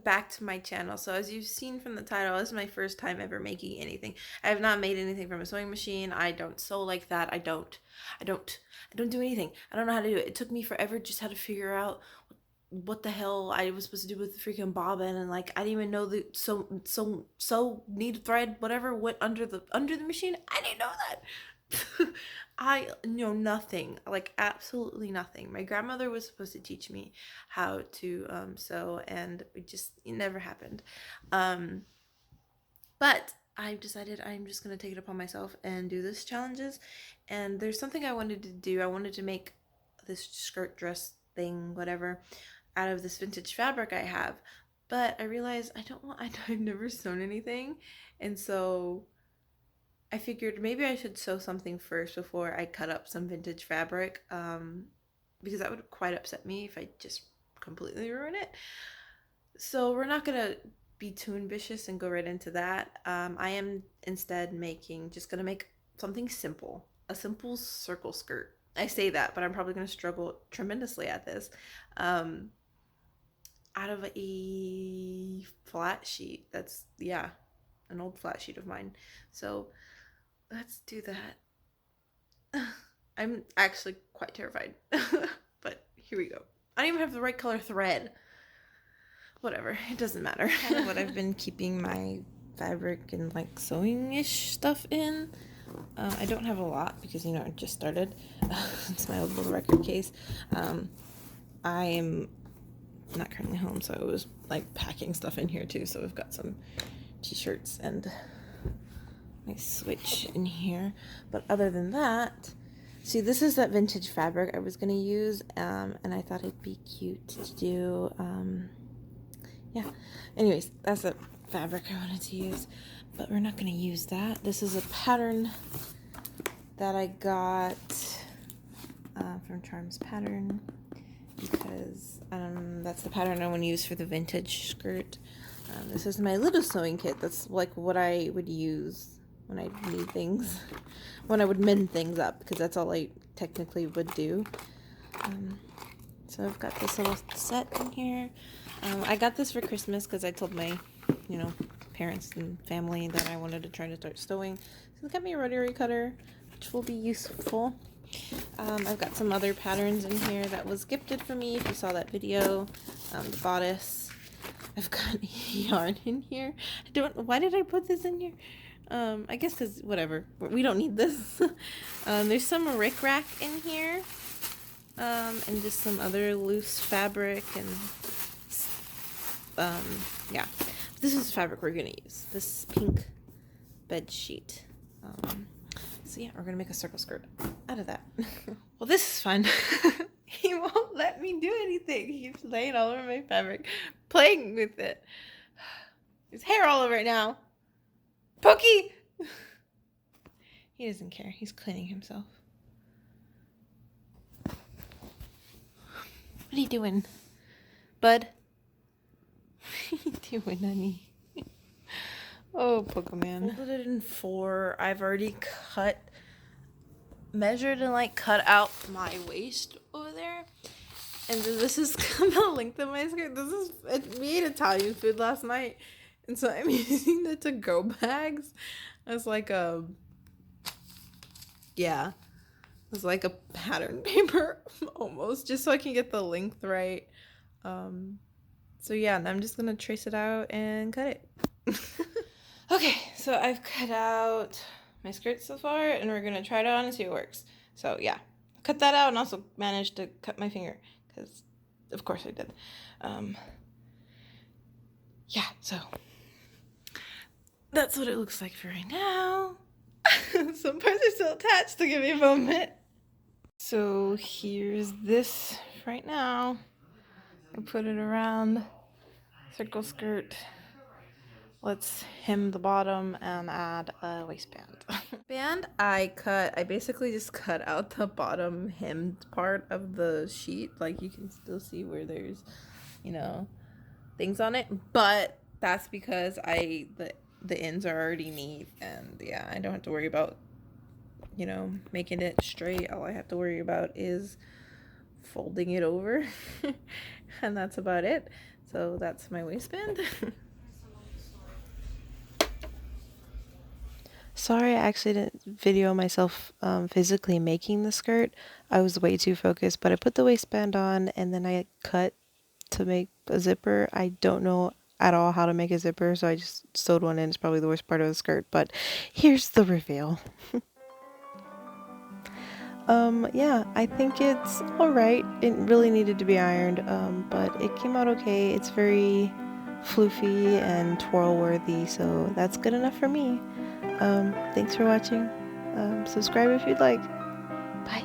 back to my channel. So as you've seen from the title, this is my first time ever making anything. I have not made anything from a sewing machine. I don't sew like that. I don't do anything. I don't know how to do it. It took me forever just how to figure out what the hell I was supposed to do with the freaking bobbin, and like I didn't even know the so needle thread whatever went under the machine. I didn't know that. I know nothing, like absolutely nothing. My grandmother was supposed to teach me how to sew, and it never happened. Um, but I've decided I'm just gonna take it upon myself and do this challenges. And there's something I wanted to do. I wanted to make this skirt dress thing, whatever, out of this vintage fabric I have. But I realized I don't want. I've never sewn anything, and so I figured maybe I should sew something first before I cut up some vintage fabric, because that would quite upset me if I just completely ruin it. So we're not gonna be too ambitious and go right into that. I am instead just gonna make something simple, a simple circle skirt. I say that, but I'm probably gonna struggle tremendously at this. Um, Out of a flat sheet. That's, yeah, an old flat sheet of mine. So let's do that. I'm actually quite terrified, but here we go. I don't even have the right color thread. Whatever, it doesn't matter. Kind of what I've been keeping my fabric and like sewing-ish stuff in. I don't have a lot because, you know, I just started. It's my old little record case. I am not currently home, so I was like packing stuff in here too. So we've got some t-shirts and my switch in here. But other than that, see, this is that vintage fabric I was gonna use, and I thought it'd be cute to do. Yeah. Anyways, that's the fabric I wanted to use, but we're not gonna use that. This is a pattern that I got from Charms Pattern, because that's the pattern I want to use for the vintage skirt. This is my little sewing kit. That's like what I would use when I need things, when I would mend things up, because that's all I technically would do. So I've got this little set in here. I got this for Christmas because I told my, parents and family that I wanted to try to start sewing. So they got me a rotary cutter, which will be useful. I've got some other patterns in here that was gifted for me, if you saw that video. The bodice. I've got yarn in here. Why did I put this in here? I guess because, whatever, we don't need this. There's some rickrack in here. And just some other loose fabric, and yeah, this is the fabric we're gonna use, this pink bed sheet. So yeah, we're gonna make a circle skirt out of that. Well, this is fun. He won't let me do anything. He keeps laying all over my fabric, playing with it. There's hair all over it now. Pokey! He doesn't care. He's cleaning himself. What are you doing, bud? What are you doing, honey? Oh, Pokemon. Folded it in 4. I've already measured and like cut out my waist over there. And this is the length of my skirt. We ate Italian food last night, and so I'm using the to-go bags as like it's like a pattern paper almost, just so I can get the length right. So yeah, and I'm just gonna trace it out and cut it. Okay, so I've cut out my skirt so far, and we're gonna try it on and see if it works. So yeah, cut that out, and also managed to cut my finger, because of course I did. Yeah, so that's what it looks like for right now. Some parts are still attached, so give me a moment. So here's this right now. I put it around circle skirt. Let's hem the bottom and add a waistband. I basically just cut out the bottom hemmed part of the sheet. Like, you can still see where there's, things on it. But that's because the ends are already neat, and yeah, I don't have to worry about, making it straight. All I have to worry about is folding it over. And that's about it. So that's my waistband. Sorry, I actually didn't video myself physically making the skirt. I was way too focused, but I put the waistband on and then I cut to make a zipper. I don't know at all how to make a zipper, so I just sewed one in. It's probably the worst part of the skirt, but here's the reveal. Yeah, I think it's alright. It really needed to be ironed, but it came out okay. It's very floofy and twirl worthy, so that's good enough for me. Thanks for watching. Subscribe if you'd like. Bye.